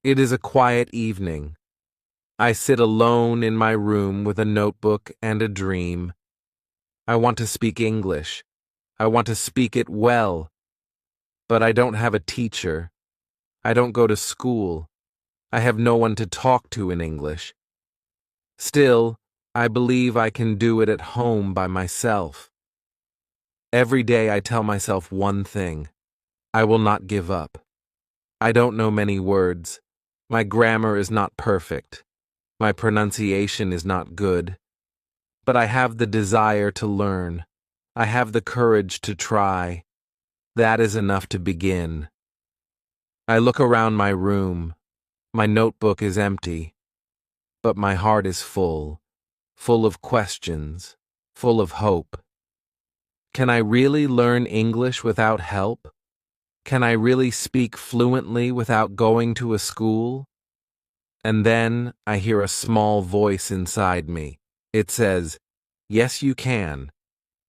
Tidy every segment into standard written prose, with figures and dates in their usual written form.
It is a quiet evening. I sit alone in my room with a notebook and a dream. I want to speak English. I want to speak it well. But I don't have a teacher. I don't go to school. I have no one to talk to in English. Still, I believe I can do it at home by myself. Every day I tell myself one thing. I will not give up. I don't know many words. My grammar is not perfect. My pronunciation is not good. But I have the desire to learn. I have the courage to try. That is enough to begin. I look around my room. My notebook is empty. But my heart is full of questions, full of hope. Can I really learn English without help? Can I really speak fluently without going to a school? And then I hear a small voice inside me. It says, "Yes, you can."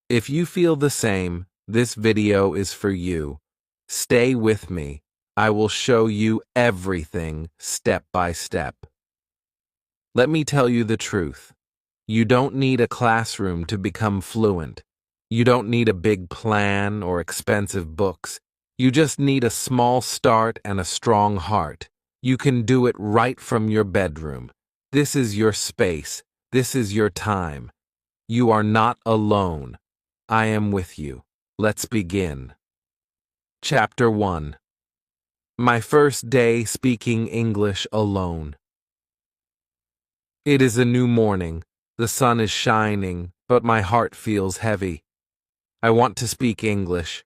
If you feel the same, this video is for you. Stay with me. I will show you everything step by step. Let me tell you the truth. You don't need a classroom to become fluent. You don't need a big plan or expensive books. You just need a small start and a strong heart. You can do it right from your bedroom. This is your space. This is your time. You are not alone. I am with you. Let's begin. Chapter 1. My first day speaking English alone. It is a new morning. The sun is shining, but my heart feels heavy. I want to speak English.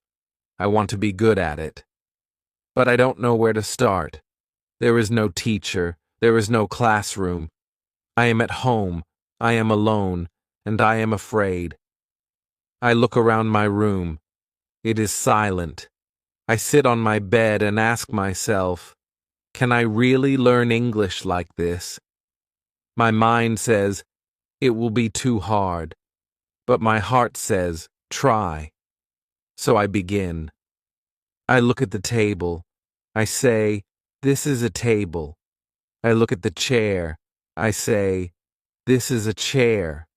I want to be good at it. But I don't know where to start. There is no teacher. There is no classroom. I am at home. I am alone, and I am afraid. I look around my room. It is silent. I sit on my bed and ask myself, can I really learn English like this? My mind says, it will be too hard. But my heart says, try. So I begin. I look at the table. I say, this is a table. I look at the chair. I say, this is a chair.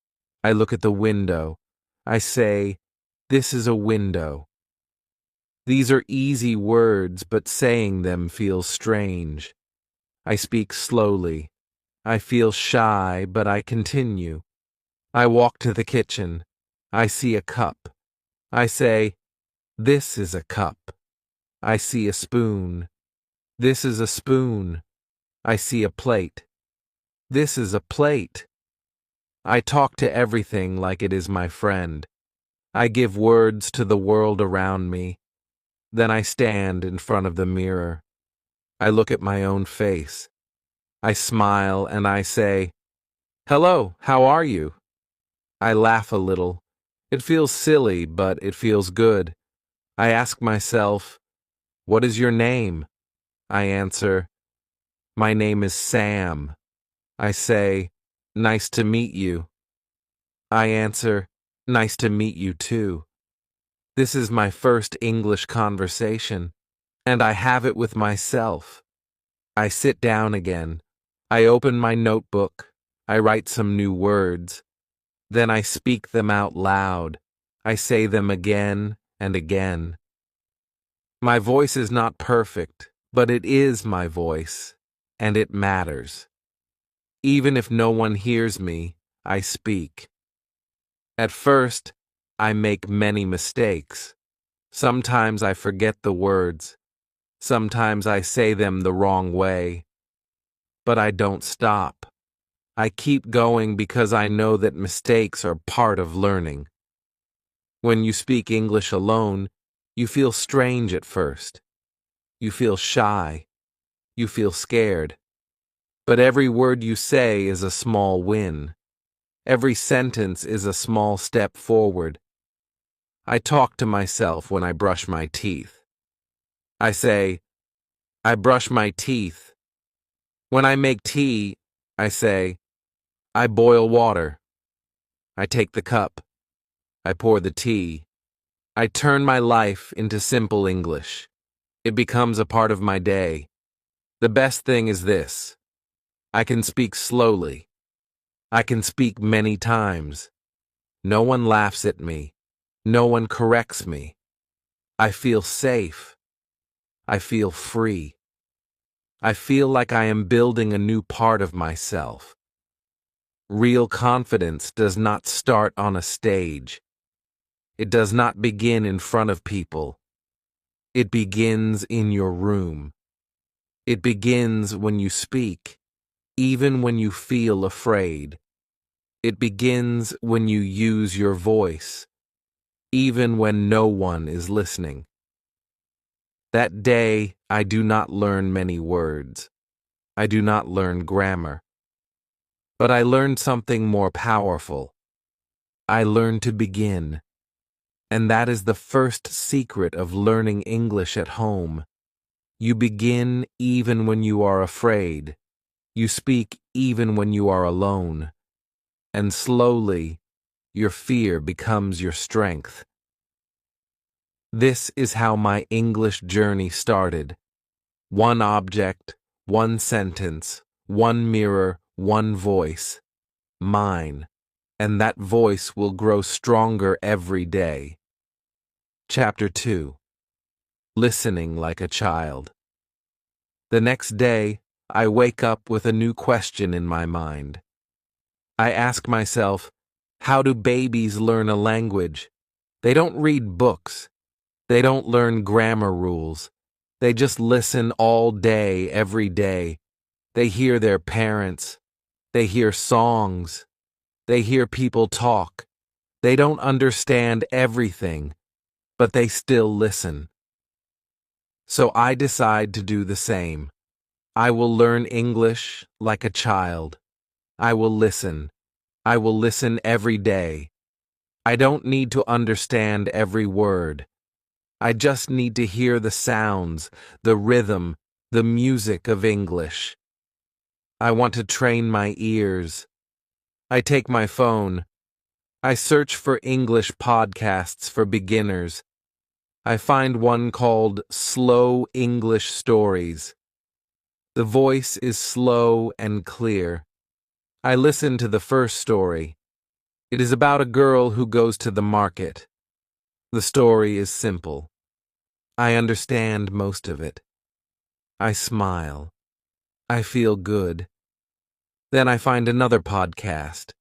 I look at the window. I say, this is a window. These are easy words, but saying them feels strange. I speak slowly. I feel shy, but I continue. I walk to the kitchen. I see a cup. I say, this is a cup. I see a spoon. This is a spoon. I see a plate. This is a plate. I talk to everything like it is my friend. I give words to the world around me. Then I stand in front of the mirror. I look at my own face. I smile and I say, hello, how are you? I laugh a little. It feels silly, but it feels good. I ask myself, what is your name? I answer, my name is Sam. I say, nice to meet you. I answer, nice to meet you too. This is my first English conversation, and I have it with myself. I sit down again. I open my notebook. I write some new words. Then I speak them out loud. I say them again and again. My voice is not perfect, but it is my voice, and it matters. Even if no one hears me, I speak. At first, I make many mistakes. Sometimes I forget the words. Sometimes I say them the wrong way. But I don't stop. I keep going because I know that mistakes are part of learning. When you speak English alone, you feel strange at first. You feel shy. You feel scared. But every word you say is a small win. Every sentence is a small step forward. I talk to myself when I brush my teeth. I say, I brush my teeth. When I make tea, I say, I boil water. I take the cup. I pour the tea. I turn my life into simple English. It becomes a part of my day. The best thing is this: I can speak slowly. I can speak many times. No one laughs at me. No one corrects me. I feel safe. I feel free. I feel like I am building a new part of myself. Real confidence does not start on a stage. It does not begin in front of people. It begins in your room. It begins when you speak, even when you feel afraid. It begins when you use your voice, even when no one is listening. That day, I do not learn many words. I do not learn grammar. But I learned something more powerful. I learned to begin. And that is the first secret of learning English at home. You begin even when you are afraid. You speak even when you are alone. And slowly, your fear becomes your strength. This is how my English journey started. One object, one sentence, one mirror, one voice. Mine. And that voice will grow stronger every day. Chapter 2. Listening like a child. The next day, I wake up with a new question in my mind. I ask myself, how do babies learn a language? They don't read books. They don't learn grammar rules. They just listen all day, every day. They hear their parents. They hear songs. They hear people talk. They don't understand everything, but they still listen. So I decide to do the same. I will learn English like a child. I will listen. I will listen every day. I don't need to understand every word. I just need to hear the sounds, the rhythm, the music of English. I want to train my ears. I take my phone. I search for English podcasts for beginners. I find one called Slow English Stories. The voice is slow and clear. I listen to the first story. It is about a girl who goes to the market. The story is simple. I understand most of it. I smile. I feel good. Then I find another podcast.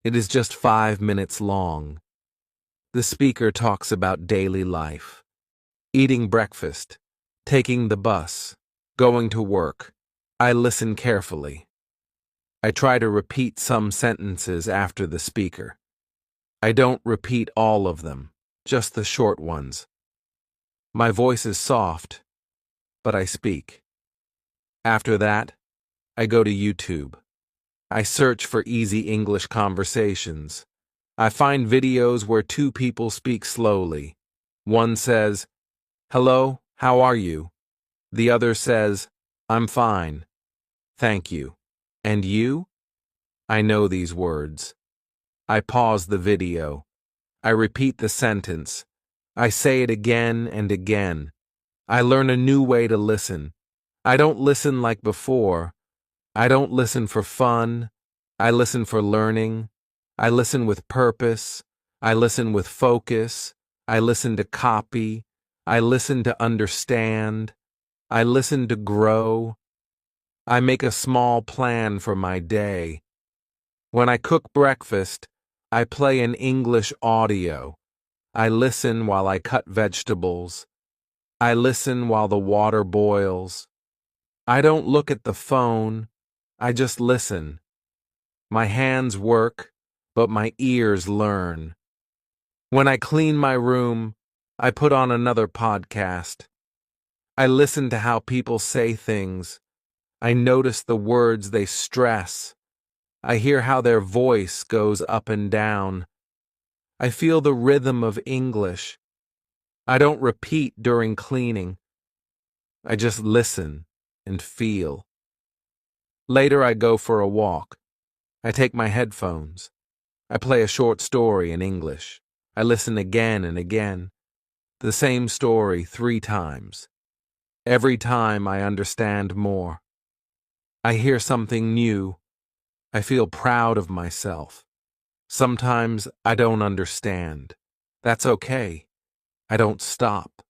It is just 5 minutes long. The speaker talks about daily life. Eating breakfast, taking the bus, going to work. I listen carefully. I try to repeat some sentences after the speaker. I don't repeat all of them, just the short ones. My voice is soft, but I speak. After that, I go to YouTube. I search for easy English conversations. I find videos where two people speak slowly. One says, "Hello, how are you?" The other says, "I'm fine. Thank you. And you?" I know these words. I pause the video. I repeat the sentence. I say it again and again. I learn a new way to listen. I don't listen like before. I don't listen for fun. I listen for learning. I listen with purpose. I listen with focus. I listen to copy. I listen to understand. I listen to grow. I make a small plan for my day. When I cook breakfast, I play an English audio. I listen while I cut vegetables. I listen while the water boils. I don't look at the phone. I just listen. My hands work, but my ears learn. When I clean my room, I put on another podcast. I listen to how people say things. I notice the words they stress. I hear how their voice goes up and down. I feel the rhythm of English. I don't repeat during cleaning. I just listen and feel. Later I go for a walk. I take my headphones. I play a short story in English. I listen again and again. The same story 3 times. Every time I understand more. I hear something new. I feel proud of myself. Sometimes I don't understand. That's okay. I don't stop.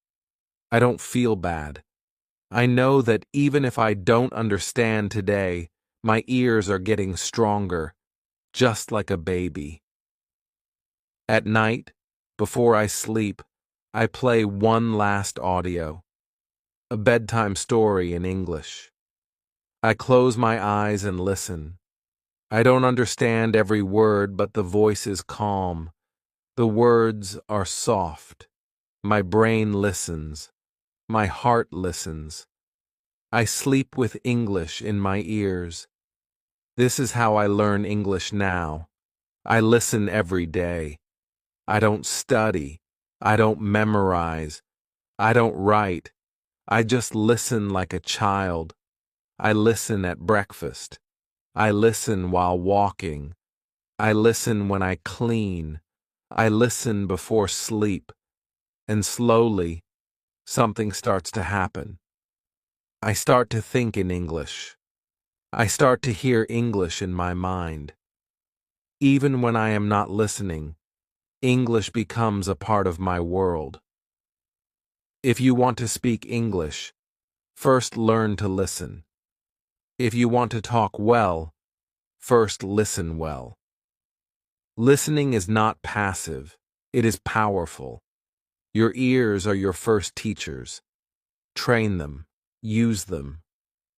I don't feel bad. I know that even if I don't understand today, my ears are getting stronger, just like a baby. At night, before I sleep, I play one last audio, a bedtime story in English. I close my eyes and listen. I don't understand every word, but the voice is calm. The words are soft. My brain listens. My heart listens. I sleep with English in my ears. This is how I learn English now. I listen every day. I don't study. I don't memorize. I don't write. I just listen like a child. I listen at breakfast. I listen while walking. I listen when I clean. I listen before sleep. And slowly, something starts to happen. I start to think in English. I start to hear English in my mind. Even when I am not listening, English becomes a part of my world. If you want to speak English, first learn to listen. If you want to talk well, first listen well. Listening is not passive, it is powerful. Your ears are your first teachers. Train them, use them,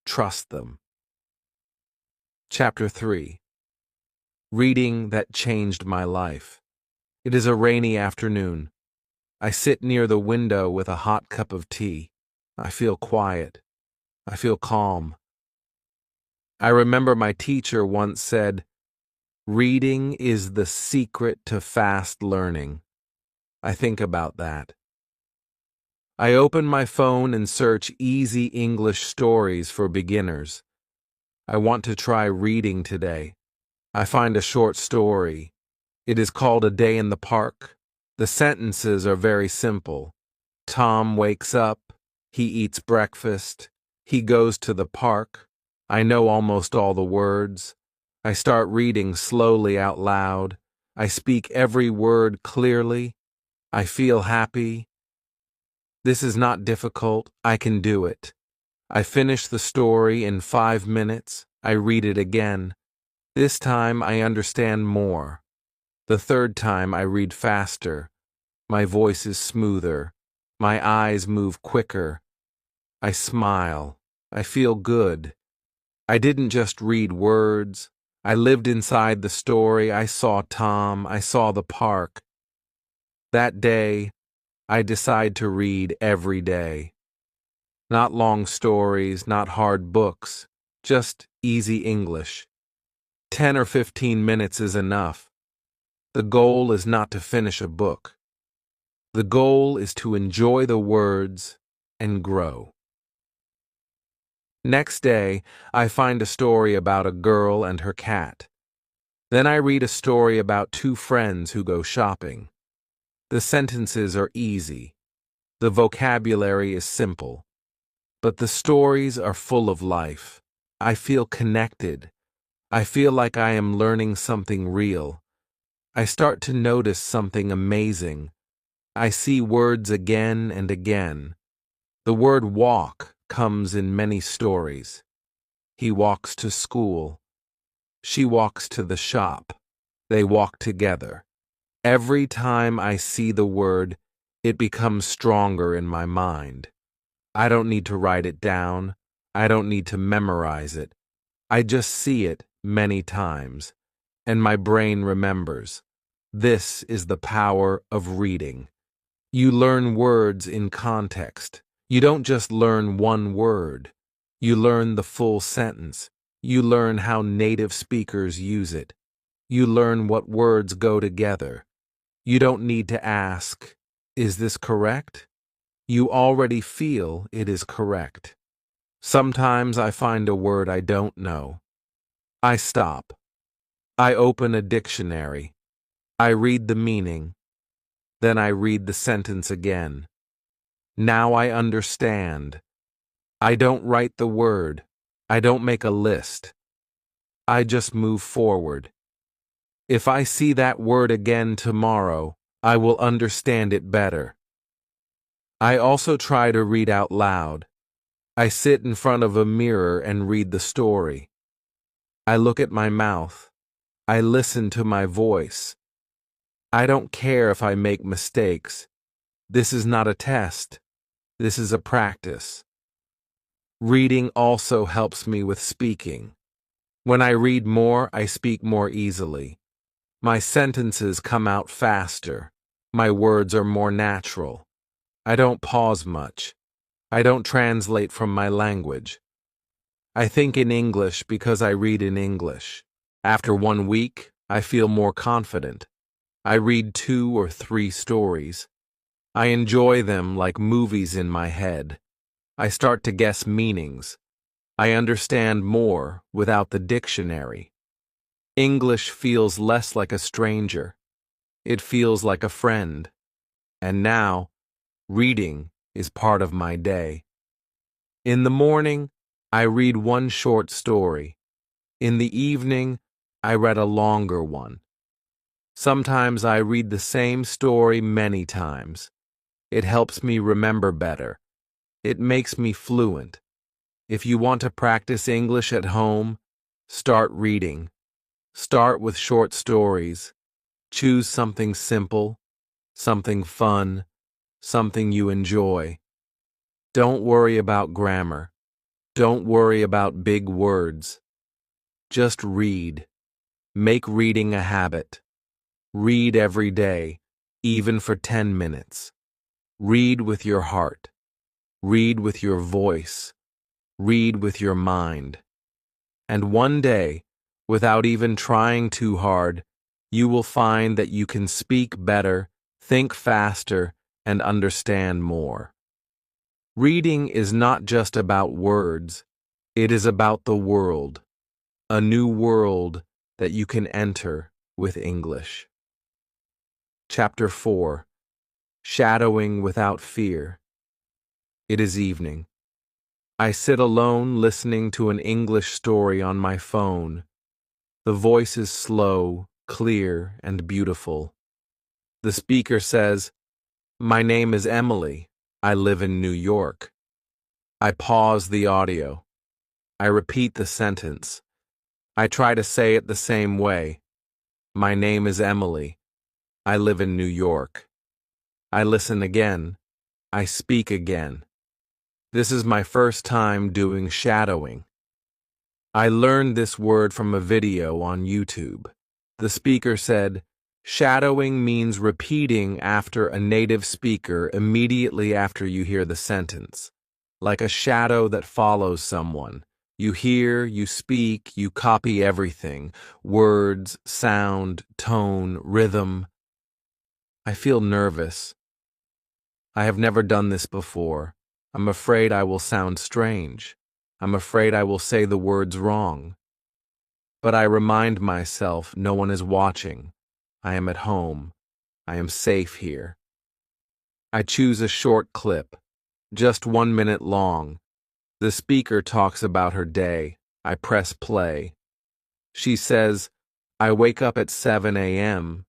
trust them. Chapter 3. Reading that changed my life. It is a rainy afternoon. I sit near the window with a hot cup of tea. I feel quiet. I feel calm. I remember my teacher once said, "Reading is the secret to fast learning." I think about that. I open my phone and search easy English stories for beginners. I want to try reading today. I find a short story. It is called A Day in the Park. The sentences are very simple. Tom wakes up. He eats breakfast. He goes to the park. I know almost all the words. I start reading slowly out loud. I speak every word clearly. I feel happy. This is not difficult. I can do it. I finish the story in 5 minutes. I read it again. This time I understand more. The third time I read faster. My voice is smoother. My eyes move quicker. I smile. I feel good. I didn't just read words. I lived inside the story. I saw Tom. I saw the park. That day, I decide to read every day. Not long stories, not hard books, just easy English. 10 or 15 minutes is enough. The goal is not to finish a book. The goal is to enjoy the words and grow. Next day, I find a story about a girl and her cat. Then I read a story about two friends who go shopping. The sentences are easy. The vocabulary is simple. But the stories are full of life. I feel connected. I feel like I am learning something real. I start to notice something amazing. I see words again and again. The word walk comes in many stories. He walks to school. She walks to the shop. They walk together. Every time I see the word, it becomes stronger in my mind. I don't need to write it down. I don't need to memorize it. I just see it many times, and my brain remembers. This is the power of reading. You learn words in context. You don't just learn one word. You learn the full sentence. You learn how native speakers use it. You learn what words go together. You don't need to ask, "Is this correct?" You already feel it is correct. Sometimes I find a word I don't know. I stop. I open a dictionary. I read the meaning. Then I read the sentence again. Now I understand. I don't write the word. I don't make a list. I just move forward. If I see that word again tomorrow, I will understand it better. I also try to read out loud. I sit in front of a mirror and read the story. I look at my mouth. I listen to my voice. I don't care if I make mistakes. This is not a test. This is a practice. Reading also helps me with speaking. When I read more, I speak more easily. My sentences come out faster. My words are more natural. I don't pause much. I don't translate from my language. I think in English because I read in English. After 1 week, I feel more confident. I read 2 or 3 stories. I enjoy them like movies in my head. I start to guess meanings. I understand more without the dictionary. English feels less like a stranger. It feels like a friend. And now, reading is part of my day. In the morning, I read 1 short story. In the evening, I read a longer one. Sometimes I read the same story many times. It helps me remember better. It makes me fluent. If you want to practice English at home, start reading. Start with short stories. Choose something simple, something fun, something you enjoy. Don't worry about grammar. Don't worry about big words. Just read. Make reading a habit. Read every day, even for 10 minutes. Read with your heart. Read with your voice. Read with your mind. And one day, without even trying too hard, you will find that you can speak better, think faster, and understand more. Reading is not just about words, it is about the world, a new world that you can enter with English. Chapter 4. Shadowing Without Fear. It is evening. I sit alone listening to an English story on my phone. The voice is slow, clear, and beautiful. The speaker says, "My name is Emily. I live in New York." I pause the audio. I repeat the sentence. I try to say it the same way. My name is Emily. I live in New York. I listen again. I speak again. This is my first time doing shadowing. I learned this word from a video on YouTube. The speaker said, shadowing means repeating after a native speaker immediately after you hear the sentence. Like a shadow that follows someone. You hear, you speak, you copy everything. Words, sound, tone, rhythm. I feel nervous. I have never done this before. I'm afraid I will sound strange. I'm afraid I will say the words wrong. But I remind myself no one is watching. I am at home. I am safe here. I choose a short clip, just 1 minute long. The speaker talks about her day. I press play. She says, I wake up at 7 a.m.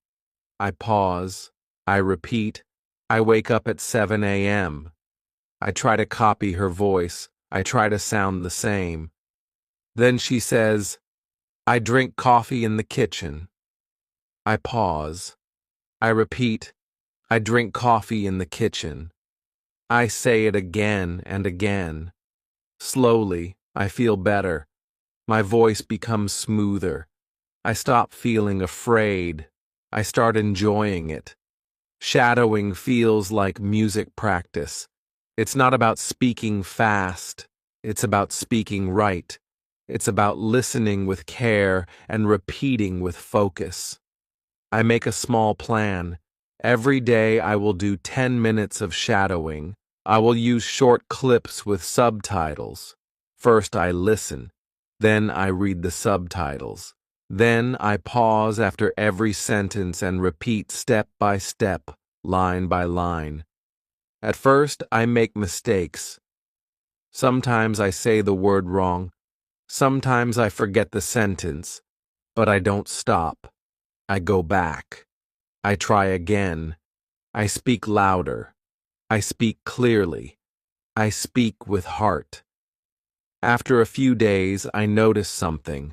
I pause. I repeat, I wake up at 7 a.m. I try to copy her voice. I try to sound the same. Then she says, I drink coffee in the kitchen. I pause. I repeat, I drink coffee in the kitchen. I say it again and again. Slowly, I feel better. My voice becomes smoother. I stop feeling afraid. I start enjoying it. Shadowing feels like music practice. It's not about speaking fast. It's about speaking right. It's about listening with care and repeating with focus. I make a small plan. Every day I will do 10 minutes of shadowing. I will use short clips with subtitles. First I listen. Then I read the subtitles. Then I pause after every sentence and repeat step by step, line by line. At first, I make mistakes. Sometimes I say the word wrong. Sometimes I forget the sentence, but I don't stop. I go back. I try again. I speak louder. I speak clearly. I speak with heart. After a few days, I notice something.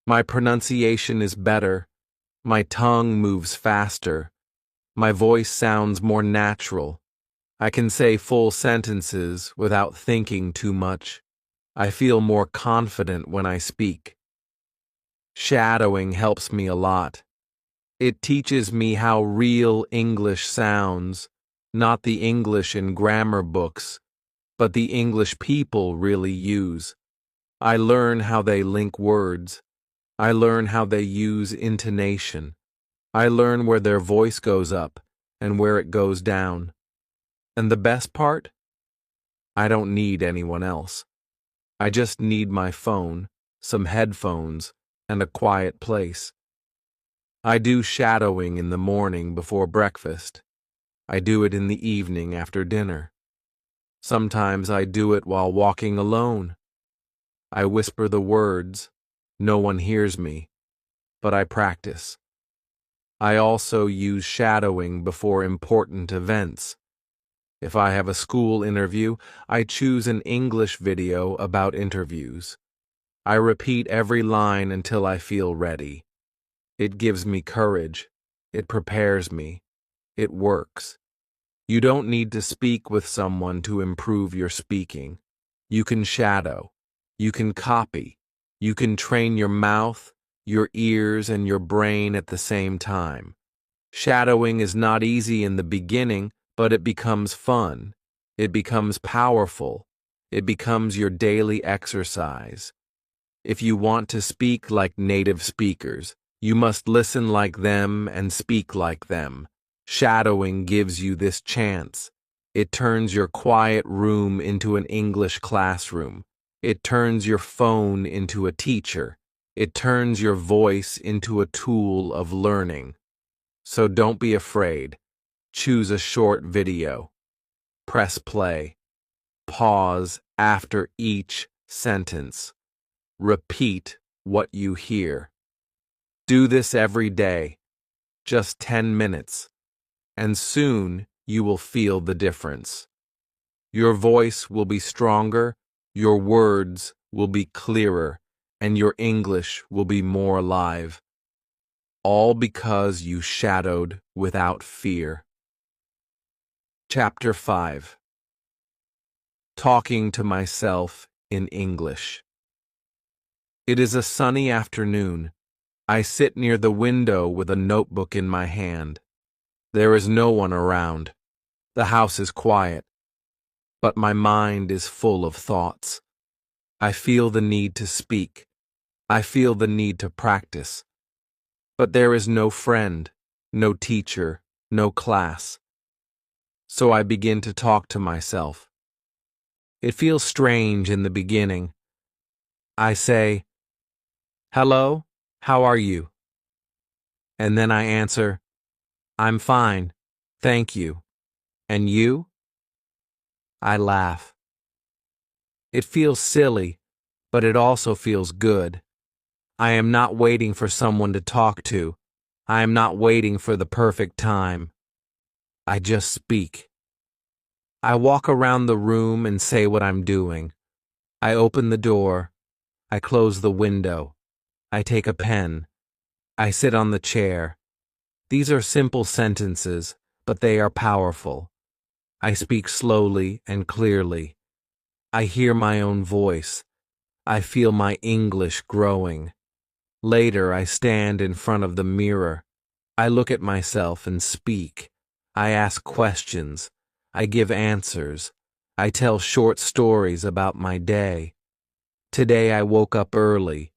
My pronunciation is better. My tongue moves faster. My voice sounds more natural. I can say full sentences without thinking too much. I feel more confident when I speak. Shadowing helps me a lot. It teaches me how real English sounds, not the English in grammar books, but the English people really use. I learn how they link words. I learn how they use intonation. I learn where their voice goes up and where it goes down. And the best part? I don't need anyone else. I just need my phone, some headphones, and a quiet place. I do shadowing in the morning before breakfast. I do it in the evening after dinner. Sometimes I do it while walking alone. I whisper the words. No one hears me, but I practice. I also use shadowing before important events. If I have a school interview, I choose an English video about interviews. I repeat every line until I feel ready. It gives me courage. It prepares me. It works. You don't need to speak with someone to improve your speaking. You can shadow. You can copy. You can train your mouth, your ears, and your brain at the same time. Shadowing is not easy in the beginning, but it becomes fun. It becomes powerful. It becomes your daily exercise. If you want to speak like native speakers, you must listen like them and speak like them. Shadowing gives you this chance. It turns your quiet room into an English classroom. It turns your phone into a teacher. It turns your voice into a tool of learning. So don't be afraid. Choose a short video. Press play. Pause after each sentence. Repeat what you hear. Do this every day, just 10 minutes, and soon you will feel the difference. Your voice will be stronger, your words will be clearer, and your English will be more alive. All because you shadowed without fear. Chapter 5. Talking to myself in English. It is a sunny afternoon. I sit near the window with a notebook in my hand. There is no one around. The house is quiet, but my mind is full of thoughts. I feel the need to speak. I feel the need to practice. But there is no friend, no teacher, no class. So I begin to talk to myself. It feels strange in the beginning. I say, "Hello, how are you?" And then I answer, "I'm fine, thank you. And you?" I laugh. It feels silly, but it also feels good. I am not waiting for someone to talk to. I am not waiting for the perfect time. I just speak. I walk around the room and say what I'm doing. I open the door. I close the window. I take a pen. I sit on the chair. These are simple sentences, but they are powerful. I speak slowly and clearly. I hear my own voice. I feel my English growing. Later, I stand in front of the mirror. I look at myself and speak. I ask questions. I give answers. I tell short stories about my day. Today I woke up early.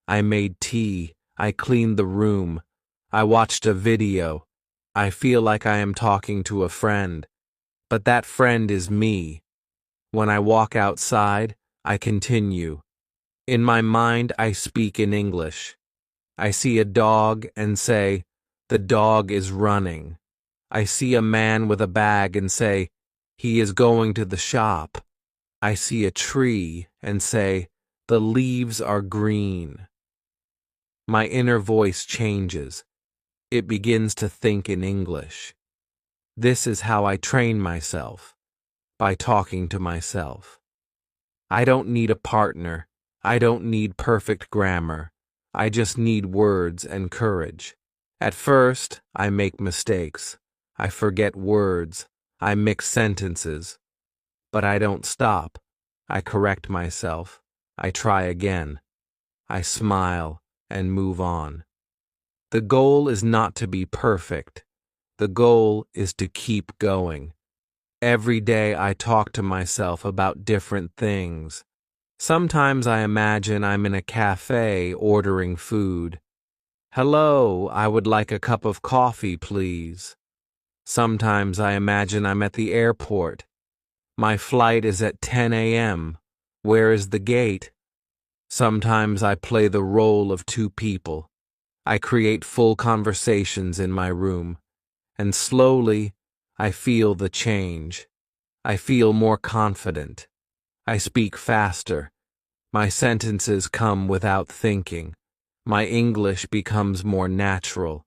I made tea. I cleaned the room. I watched a video. I feel like I am talking to a friend. But that friend is me. When I walk outside, I continue. In my mind, I speak in English. I see a dog and say, "The dog is running." I see a man with a bag and say, "He is going to the shop." I see a tree and say, The leaves are green. My inner voice changes. It begins to think in English. This is how I train myself, by talking to myself. I don't need a partner. I don't need perfect grammar. I just need words and courage. At first, I make mistakes. I forget words. I mix sentences. But I don't stop. I correct myself. I try again. I smile and move on. The goal is not to be perfect. The goal is to keep going. Every day I talk to myself about different things. Sometimes I imagine I'm in a cafe ordering food. Hello, I would like a cup of coffee, please. Sometimes I imagine I'm at the airport. My flight is at 10 a.m. Where is the gate? Sometimes I play the role of two people. I create full conversations in my room, and slowly I feel the change. I feel more confident. I speak faster. My sentences come without thinking. My English becomes more natural.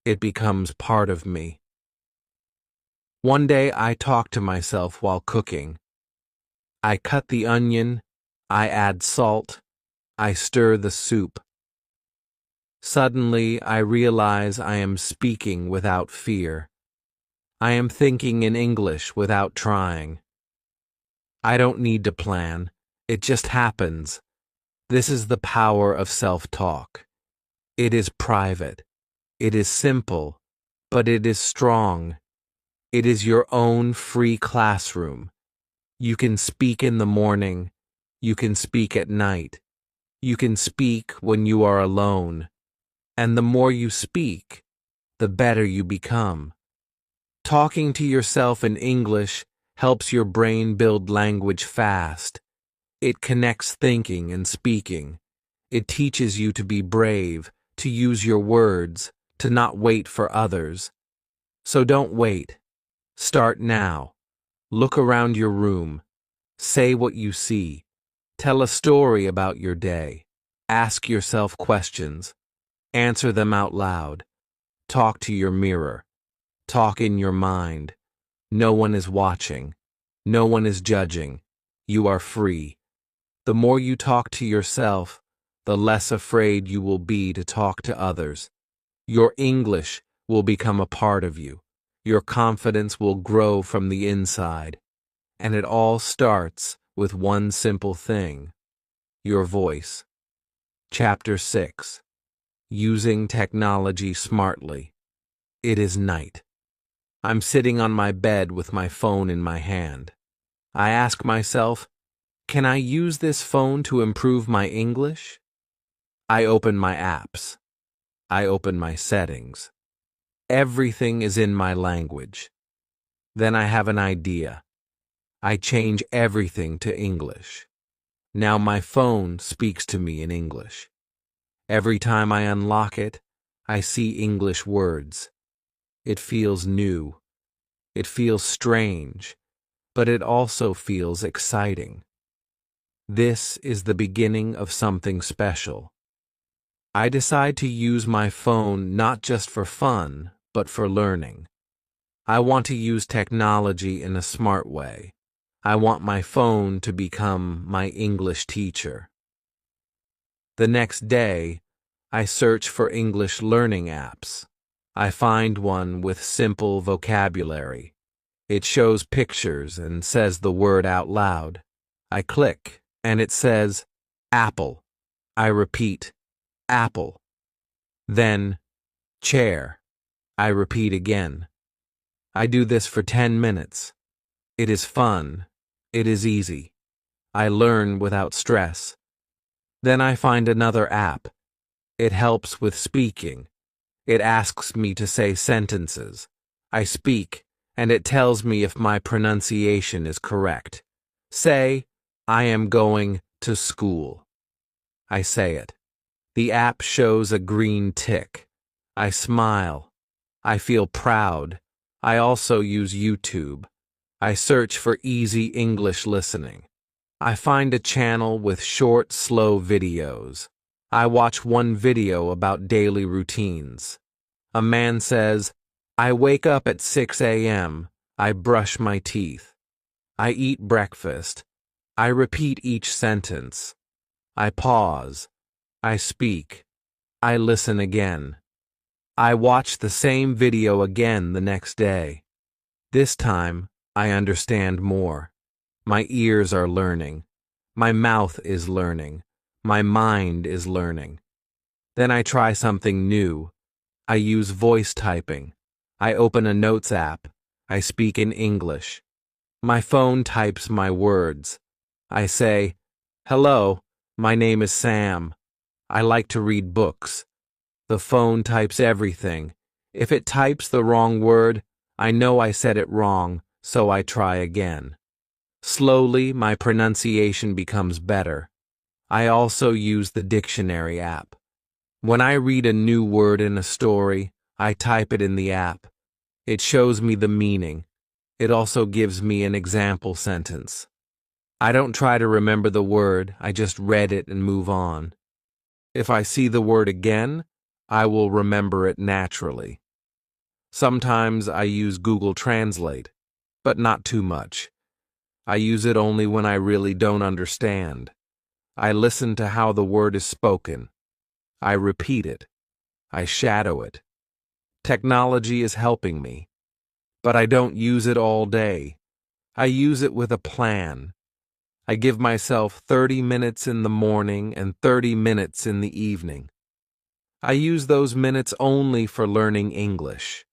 It becomes part of me. One day I talk to myself while cooking. I cut the onion. I add salt. I stir the soup. Suddenly, I realize I am speaking without fear. I am thinking in English without trying. I don't need to plan. It just happens. This is the power of self-talk. It is private. It is simple, but it is strong. It is your own free classroom. You can speak in the morning. You can speak at night. You can speak when you are alone. And the more you speak, the better you become. Talking to yourself in English helps your brain build language fast. It connects thinking and speaking. It teaches you to be brave, to use your words, to not wait for others. So don't wait. Start now. Look around your room. Say what you see. Tell a story about your day. Ask yourself questions. Answer them out loud. Talk to your mirror. Talk in your mind. No one is watching. No one is judging. You are free. The more you talk to yourself, the less afraid you will be to talk to others. Your English will become a part of you. Your confidence will grow from the inside. And it all starts with one simple thing: your voice. Chapter 6. Using technology smartly. It is night. I'm sitting on my bed with my phone in my hand. I ask myself, can I use this phone to improve my English? I open my apps. I open my settings. Everything is in my language. Then I have an idea. I change everything to English. Now my phone speaks to me in English. Every time I unlock it, I see English words. It feels new. It feels strange, but it also feels exciting. This is the beginning of something special. I decide to use my phone not just for fun, but for learning. I want to use technology in a smart way. I want my phone to become my English teacher. The next day, I search for English learning apps. I find one with simple vocabulary. It shows pictures and says the word out loud. I click, and it says, apple. I repeat, apple. Then, chair. I repeat again. I do this for 10 minutes. It is fun. It is easy. I learn without stress. Then I find another app. It helps with speaking. It asks me to say sentences. I speak, and it tells me if my pronunciation is correct. Say, I am going to school. I say it. The app shows a green tick. I smile. I feel proud. I also use YouTube. I search for easy English listening. I find a channel with short, slow videos. I watch one video about daily routines. A man says, I wake up at 6 a.m. I brush my teeth. I eat breakfast. I repeat each sentence. I pause. I speak. I listen again. I watch the same video again the next day. This time, I understand more. My ears are learning. My mouth is learning. My mind is learning. Then I try something new. I use voice typing. I open a notes app. I speak in English. My phone types my words. I say, "Hello, my name is Sam. I like to read books." The phone types everything. If it types the wrong word, I know I said it wrong, so I try again. Slowly, my pronunciation becomes better. I also use the dictionary app. When I read a new word in a story, I type it in the app. It shows me the meaning. It also gives me an example sentence. I don't try to remember the word, I just read it and move on. If I see the word again, I will remember it naturally. Sometimes I use Google Translate, but not too much. I use it only when I really don't understand. I listen to how the word is spoken. I repeat it. I shadow it. Technology is helping me, but I don't use it all day. I use it with a plan. I give myself 30 minutes in the morning and 30 minutes in the evening. I use those minutes only for learning English.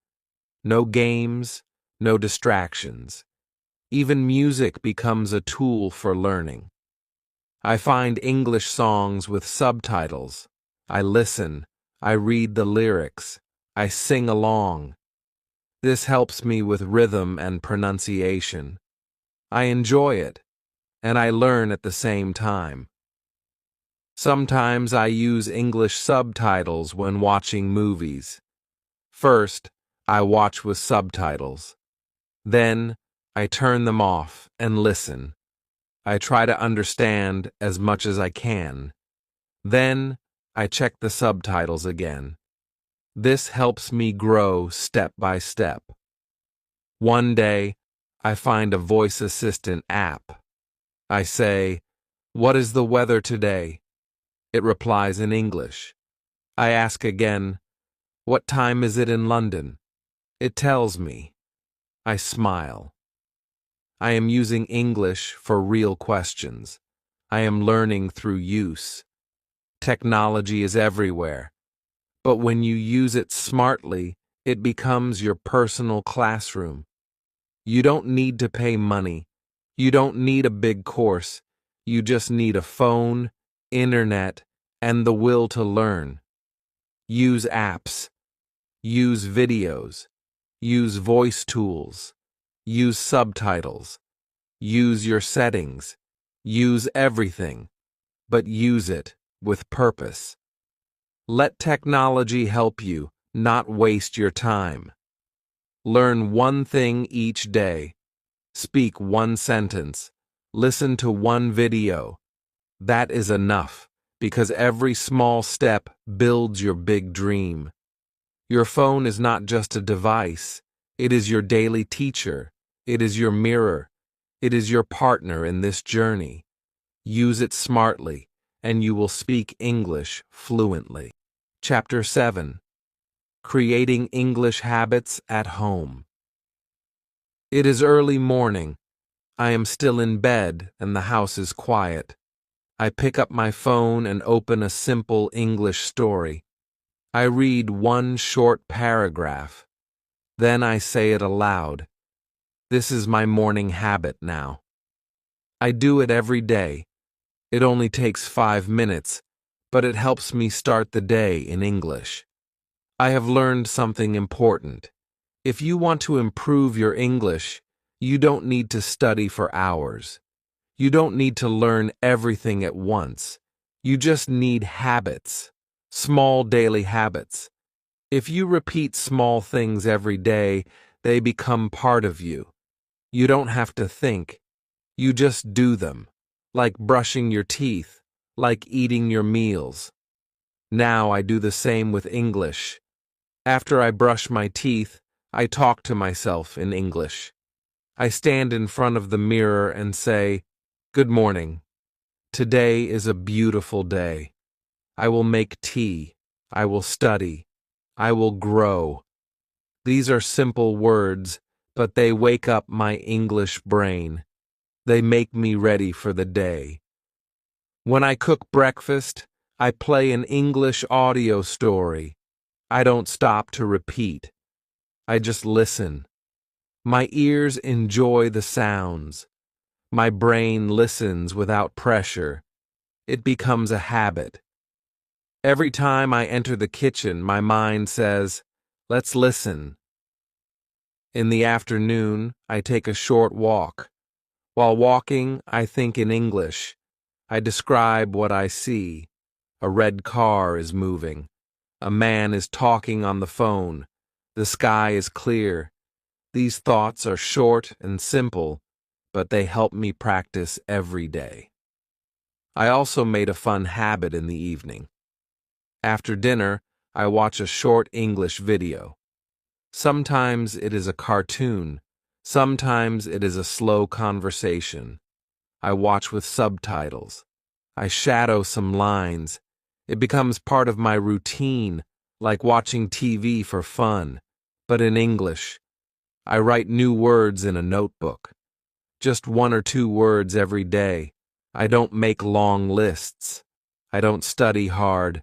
No games, no distractions. Even music becomes a tool for learning. I find English songs with subtitles. I listen. I read the lyrics. I sing along. This helps me with rhythm and pronunciation. I enjoy it, and I learn at the same time. Sometimes I use English subtitles when watching movies. First, I watch with subtitles. Then, I turn them off and listen. I try to understand as much as I can. Then, I check the subtitles again. This helps me grow step by step. One day, I find a voice assistant app. I say, "What is the weather today?" It replies in English. I ask again, "What time is it in London?" It tells me. I smile. I am using English for real questions. I am learning through use. Technology is everywhere, but when you use it smartly, it becomes your personal classroom. You don't need to pay money. You don't need a big course. You just need a phone, internet, and the will to learn. Use apps. Use videos. Use voice tools. Use subtitles. Use your settings. Use everything, but use it with purpose. Let technology help you, not waste your time. Learn one thing each day. Speak one sentence. Listen to one video. That is enough, because every small step builds your big dream. Your phone is not just a device. It is your daily teacher. It is your mirror. It is your partner in this journey. Use it smartly, and you will speak English fluently. Chapter 7. Creating English Habits at Home. It is early morning. I am still in bed, and the house is quiet. I pick up my phone and open a simple English story. I read one short paragraph. Then I say it aloud. This is my morning habit now. I do it every day. It only takes 5 minutes, but it helps me start the day in English. I have learned something important. If you want to improve your English, you don't need to study for hours. You don't need to learn everything at once. You just need habits, small daily habits. If you repeat small things every day, they become part of you. You don't have to think. You just do them. like brushing your teeth, like eating your meals. Now I do the same with English. After I brush my teeth, I talk to myself in English. I stand in front of the mirror and say, "Good morning. Today is a beautiful day. I will make tea. I will study. I will grow." These are simple words, but they wake up my English brain. They make me ready for the day. When I cook breakfast, I play an English audio story. I don't stop to repeat. I just listen. My ears enjoy the sounds. My brain listens without pressure. It becomes a habit. Every time I enter the kitchen, my mind says, "Let's listen." In the afternoon, I take a short walk. While walking, I think in English. I describe what I see. A red car is moving. A man is talking on the phone. The sky is clear. These thoughts are short and simple, but they help me practice every day. I also made a fun habit in the evening. After dinner, I watch a short English video. Sometimes it is a cartoon. Sometimes it is a slow conversation. I watch with subtitles. I shadow some lines. It becomes part of my routine, like watching TV for fun, but in English. I write new words in a notebook. Just 1 or 2 words every day. I don't make long lists. I don't study hard.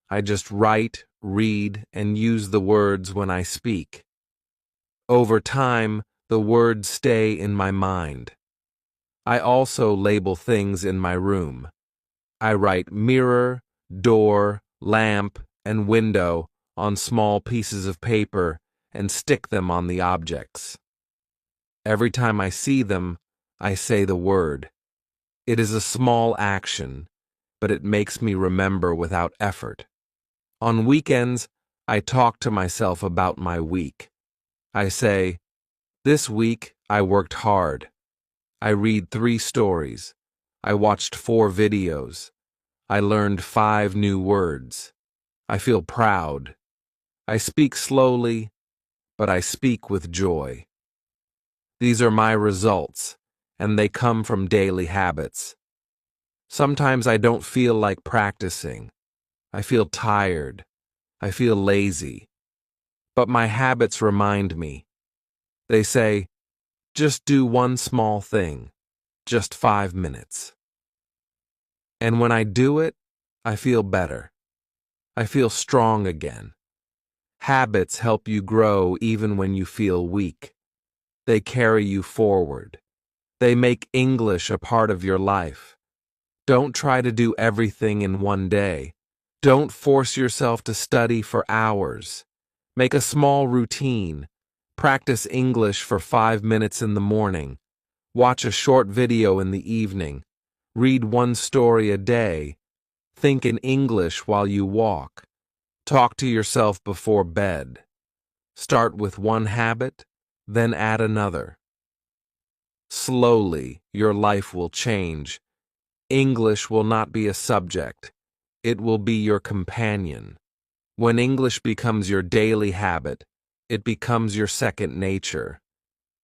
I just write, read, and use the words when I speak. Over time, the words stay in my mind. I also label things in my room. I write mirror, door, lamp, and window on small pieces of paper and stick them on the objects. Every time I see them, I say the word. It is a small action, but it makes me remember without effort. On weekends, I talk to myself about my week. I say, "This week I worked hard. I read 3 stories. I watched 4 videos. I learned 5 new words. I feel proud. I speak slowly, but I speak with joy." These are my results, and they come from daily habits. Sometimes I don't feel like practicing. I feel tired. I feel lazy. But my habits remind me. They say, "Just do one small thing, just 5 minutes." And when I do it, I feel better. I feel strong again. Habits help you grow even when you feel weak. They carry you forward. They make English a part of your life. Don't try to do everything in one day. Don't force yourself to study for hours. Make a small routine. Practice English for 5 minutes in the morning. Watch a short video in the evening. Read 1 story a day. Think in English while you walk. Talk to yourself before bed. Start with one habit, then add another. Slowly, your life will change. English will not be a subject. It will be your companion. When English becomes your daily habit, it becomes your second nature.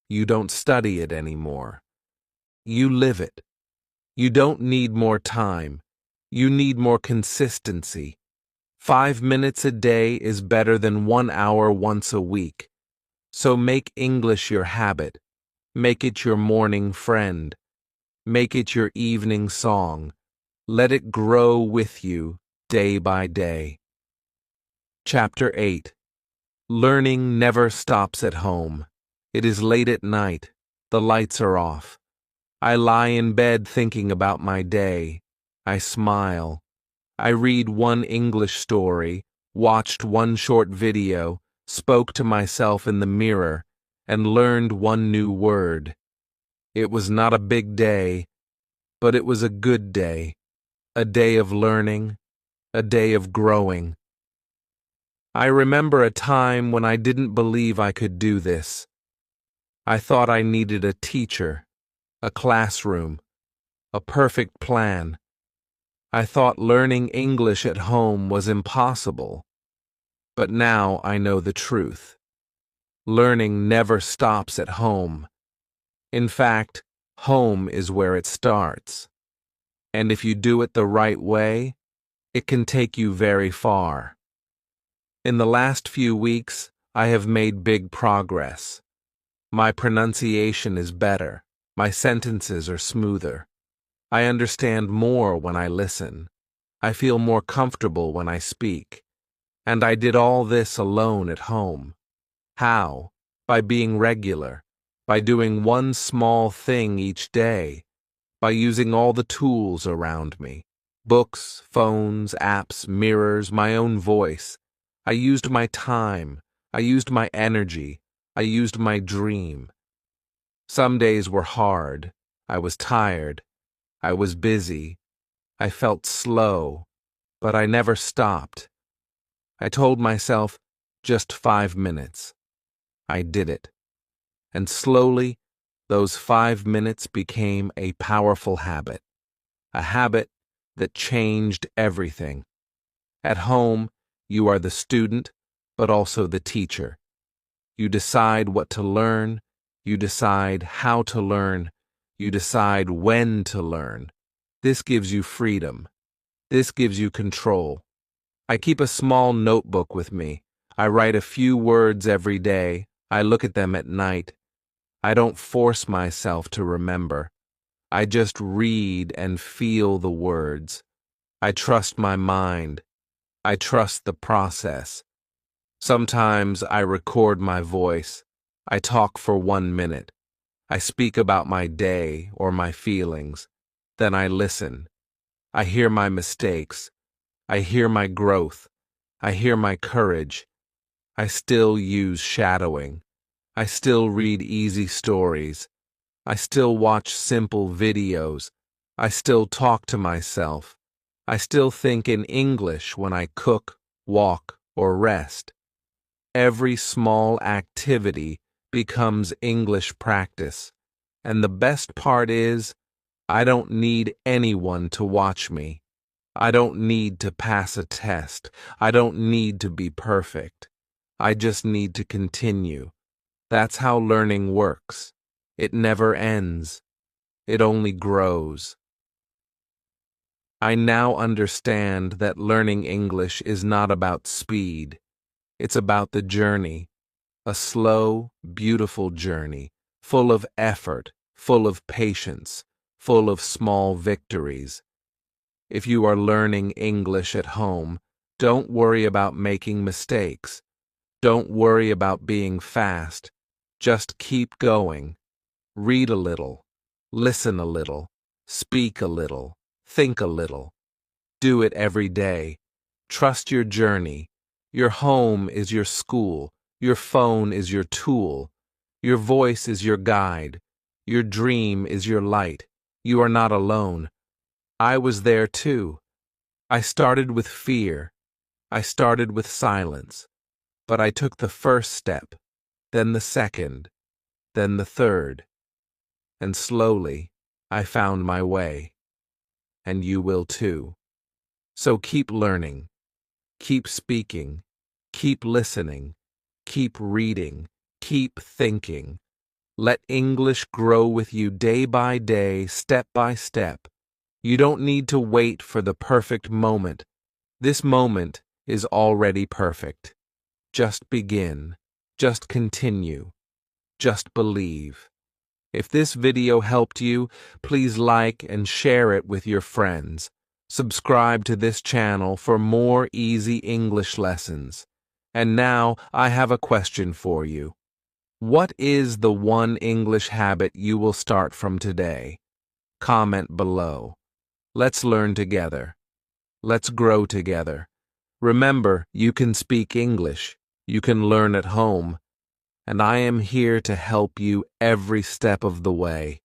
You don't study it anymore. You live it. You don't need more time. You need more consistency. 5 minutes a day is better than 1 hour once a week. So make English your habit. Make it your morning friend. Make it your evening song. Let it grow with you day by day. Chapter 8. Learning never stops at home. It is late at night. The lights are off. I lie in bed thinking about my day. I smile. I read 1 English story, watched 1 short video, spoke to myself in the mirror, and learned 1 new word. It was not a big day, but it was a good day. A day of learning, a day of growing. I remember a time when I didn't believe I could do this. I thought I needed a teacher, a classroom. a perfect plan. I thought learning English at home was impossible. But now I know the truth. Learning never stops at home. In fact, home is where it starts. And if you do it the right way, it can take you very far. In the last few weeks, I have made big progress. My pronunciation is better. My sentences are smoother. I understand more when I listen. I feel more comfortable when I speak. And I did all this alone at home. How? By being regular, by doing one small thing each day, by using all the tools around me. Books, phones, apps, mirrors, my own voice. I used my time. I used my energy. I used my dream. Some days were hard. I was tired. I was busy. I felt slow, but I never stopped. I told myself, just 5 minutes. I did it. And slowly, those 5 minutes became a powerful habit. A habit that changed everything. At home, you are the student, but also the teacher. You decide what to learn. You decide how to learn. You decide when to learn. This gives you freedom. This gives you control. I keep a small notebook with me. I write a few words every day. I look at them at night. I don't force myself to remember. I just read and feel the words. I trust my mind. I trust the process. Sometimes I record my voice. I talk for 1 minute. I speak about my day or my feelings. Then I listen. I hear my mistakes. I hear my growth. I hear my courage. I still use shadowing. I still read easy stories. I still watch simple videos. I still talk to myself. I still think in English when I cook, walk, or rest. Every small activity becomes English practice. And the best part is, I don't need anyone to watch me. I don't need to pass a test. I don't need to be perfect. I just need to continue. That's how learning works. It never ends. It only grows. I now understand that learning English is not about speed. It's about the journey. A slow, beautiful journey, full of effort, full of patience, full of small victories. If you are learning English at home, don't worry about making mistakes. Don't worry about being fast. Just keep going. Read a little. Listen a little. Speak a little. Think a little. Do it every day. Trust your journey. Your home is your school. Your phone is your tool. Your voice is your guide. Your dream is your light. You are not alone. I was there too. I started with fear. I started with silence. But I took the first step, then the second, then the third. And slowly, I found my way. And you will too. So keep learning. Keep speaking. Keep listening. Keep reading. Keep thinking. Let English grow with you day by day, step by step. You don't need to wait for the perfect moment. This moment is already perfect. Just begin. Just continue. Just believe. If this video helped you, please like and share it with your friends. Subscribe to this channel for more easy English lessons. And now I have a question for you. What is the one English habit you will start from today? Comment below. Let's learn together. Let's grow together. Remember, you can speak English. You can learn at home. And I am here to help you every step of the way.